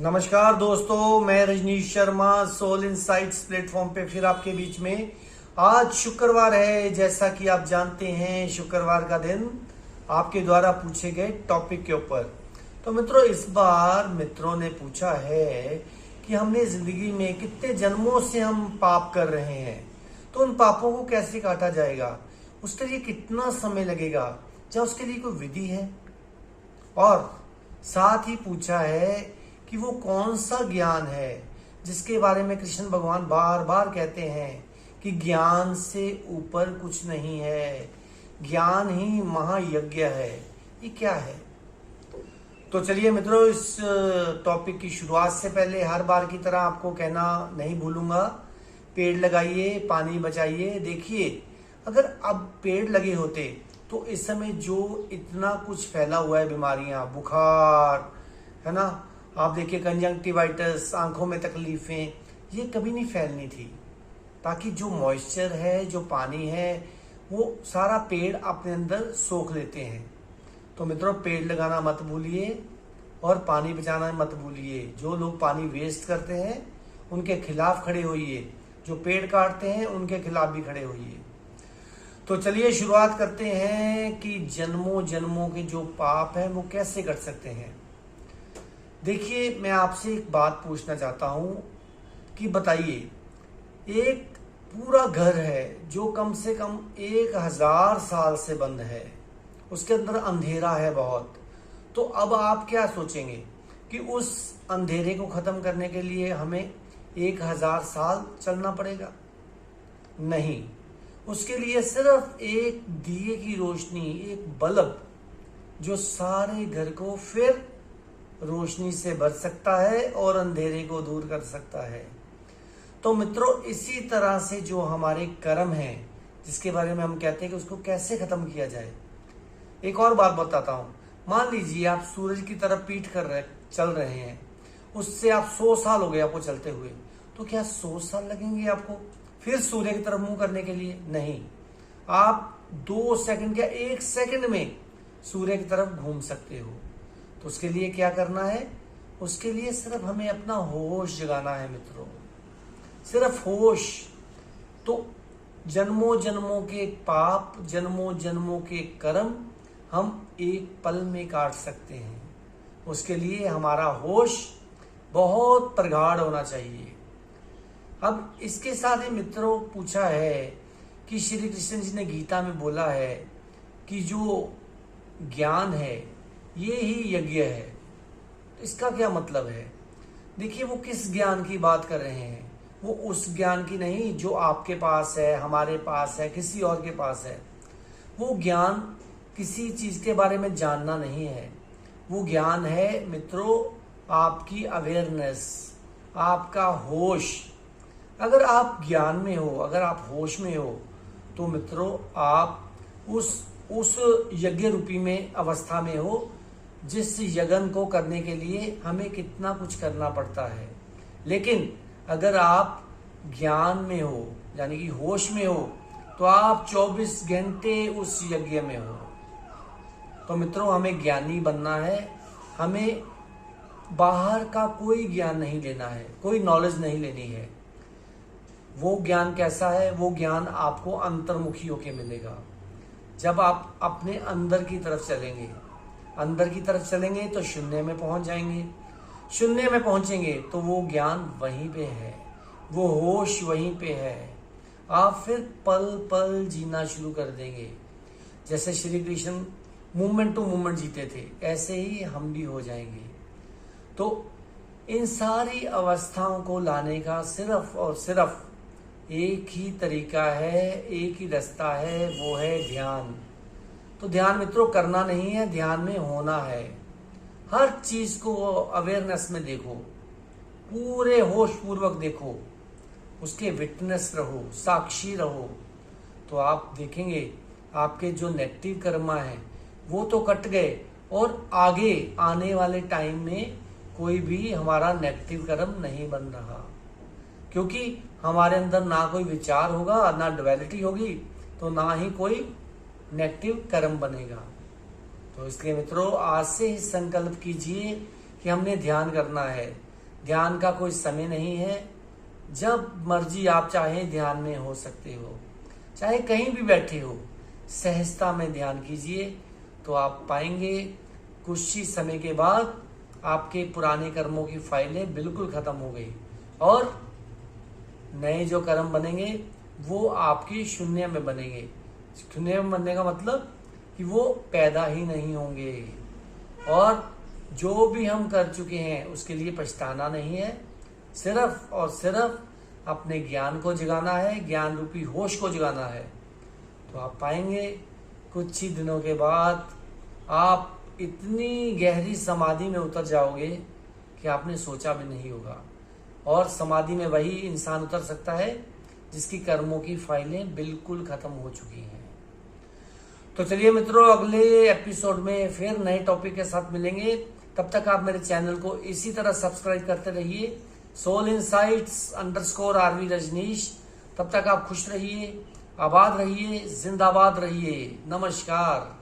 नमस्कार दोस्तों, मैं Rajnish Sharma soul insights platform पे फिर आपके बीच में। आज शुक्रवार है, जैसा कि आप जानते हैं शुक्रवार का दिन आपके द्वारा पूछे गए टॉपिक के ऊपर। तो मित्रों, इस बार मित्रों ने पूछा है कि हमने जिंदगी में कितने जन्मों से हम पाप कर रहे हैं, तो उन पापों को कैसे काटा जाएगा, उसके लिए कितना समय लगेगा, क्या उसके लिए कोई विधि है। और साथ ही पूछा है कि वो कौन सा ज्ञान है जिसके बारे में कृष्ण भगवान बार बार कहते हैं कि ज्ञान से ऊपर कुछ नहीं है, ज्ञान ही महायज्ञ है। ये क्या है? तो चलिए मित्रों, इस टॉपिक की शुरुआत से पहले हर बार की तरह आपको कहना नहीं भूलूंगा, पेड़ लगाइए, पानी बचाइए। देखिए, अगर अब पेड़ लगे होते तो इस समय जो इतना कुछ फैला हुआ है, बीमारियां, बुखार है ना, आप देखिए कंजंक्टिवाइटिस, आंखों में तकलीफें, ये कभी नहीं फैलनी थी। ताकि जो मॉइस्चर है, जो पानी है, वो सारा पेड़ अपने अंदर सोख लेते हैं। तो मित्रों, पेड़ लगाना मत भूलिए और पानी बचाना मत भूलिए। जो लोग पानी वेस्ट करते हैं उनके खिलाफ खड़े होइए, जो पेड़ काटते हैं उनके खिलाफ भी खड़े होइए। तो चलिए शुरुआत करते हैं कि जन्मों जन्मों के जो पाप हैं वो कैसे कट सकते हैं। देखिए, मैं आपसे एक बात पूछना चाहता हूं कि बताइए, एक पूरा घर है जो कम से कम 1000 साल से बंद है, उसके अंदर अंधेरा है बहुत। तो अब आप क्या सोचेंगे कि उस अंधेरे को खत्म करने के लिए हमें 1000 साल चलना पड़ेगा? नहीं, उसके लिए सिर्फ एक दिए की रोशनी, एक बल्ब, जो सारे घर को फिर रोशनी से भर सकता है और अंधेरे को दूर कर सकता है। तो मित्रों, इसी तरह से जो हमारे कर्म हैं, जिसके बारे में हम कहते हैं कि उसको कैसे खत्म किया जाए। एक और बात बताता हूं। मान लीजिए आप सूरज की तरफ पीठ कर चल रहे हैं, उससे आप 100 साल हो गए आपको चलते हुए, तो क्या 100 साल लगेंगे आपको फिर सूर्य की तरफ मुंह करने के लिए? नहीं, आप 2 सेकंड या 1 सेकंड में सूर्य की तरफ घूम सकते हो। तो उसके लिए क्या करना है? उसके लिए सिर्फ हमें अपना होश जगाना है मित्रों, सिर्फ होश। तो जन्मों जन्मों के पाप, जन्मों जन्मों के कर्म हम एक पल में काट सकते हैं। उसके लिए हमारा होश बहुत प्रगाढ़ होना चाहिए। अब इसके साथ ही मित्रों पूछा है कि श्री कृष्ण जी ने गीता में बोला है कि जो ज्ञान है ये ही यज्ञ है। तो इसका क्या मतलब है? देखिए, वो किस ज्ञान की बात कर रहे हैं? वो उस ज्ञान की नहीं जो आपके पास है, हमारे पास है, किसी और के पास है। वो ज्ञान किसी चीज के बारे में जानना नहीं है। वो ज्ञान है मित्रों आपकी अवेयरनेस, आपका होश। अगर आप ज्ञान में हो, अगर आप होश में हो, तो मित्रों आप उस यज्ञ रूपी में अवस्था में हो, जिस यज्ञ को करने के लिए हमें कितना कुछ करना पड़ता है। लेकिन अगर आप ज्ञान में हो, यानी कि होश में हो, तो आप 24 घंटे उस यज्ञ में हो। तो मित्रों, हमें ज्ञानी बनना है। हमें बाहर का कोई ज्ञान नहीं लेना है, कोई नॉलेज नहीं लेनी है। वो ज्ञान कैसा है? वो ज्ञान आपको अंतर्मुखी होके मिलेगा। जब आप अपने अंदर की तरफ चलेंगे, अंदर की तरफ चलेंगे तो शून्य में पहुंच जाएंगे। शून्य में पहुंचेंगे तो वो ज्ञान वहीं पे है, वो होश वहीं पे है। आप फिर पल पल जीना शुरू कर देंगे। जैसे Shri Krishna movement to movement जीते थे, ऐसे ही हम भी हो जाएंगे। तो इन सारी अवस्थाओं को लाने का सिर्फ और सिर्फ एक ही तरीका है, एक ही रास्ता है, वो है ध्यान। तो ध्यान मित्रों करना नहीं है, ध्यान में होना है। हर चीज को अवेयरनेस में देखो, पूरे होश पूर्वक देखो, उसके विटनेस रहो, साक्षी रहो। तो आप देखेंगे आपके जो नेगेटिव कर्मा है वो तो कट गए, और आगे आने वाले टाइम में कोई भी हमारा नेगेटिव कर्म नहीं बन रहा, क्योंकि हमारे अंदर ना कोई विचार होगा, ना डुअलिटी होगी, तो ना ही कोई नेगेटिव कर्म बनेगा। तो इसलिए मित्रों, आज से ही संकल्प कीजिए कि हमने ध्यान करना है। ध्यान का कोई समय नहीं है। जब मर्जी आप चाहें ध्यान में हो सकते हो, चाहे कहीं भी बैठे हो, सहजता में ध्यान कीजिए तो आप पाएंगे कुछ ही समय के बाद आपके पुराने कर्मों की फाइलें बिल्कुल खत्म हो गई और नए जो कर्म बनेंगे वो आपके शून्य में बनेंगे। शून्य में बनने का मतलब कि वो पैदा ही नहीं होंगे और जो भी हम कर चुके हैं उसके लिए पछताना नहीं है। सिर्फ और सिर्फ अपने ज्ञान को जगाना है, ज्ञान रूपी होश को जगाना है। तो आप पाएंगे कुछ ही दिनों के बाद आप इतनी गहरी समाधि में उतर जाओगे कि आपने सोचा भी नहीं होगा। और समाधि में वही इंसान उतर सकता है जिसकी कर्मों की फाइलें बिल्कुल खत्म हो चुकी हैं। तो चलिए मित्रों, अगले एपिसोड में फिर नए टॉपिक के साथ मिलेंगे। तब तक आप मेरे चैनल को इसी तरह सब्सक्राइब करते रहिए, सोल इनसाइट्स _RV रजनीश। तब तक आप खुश रहिए, आबाद रहिए, जिंदाबाद रहिए। नमस्कार।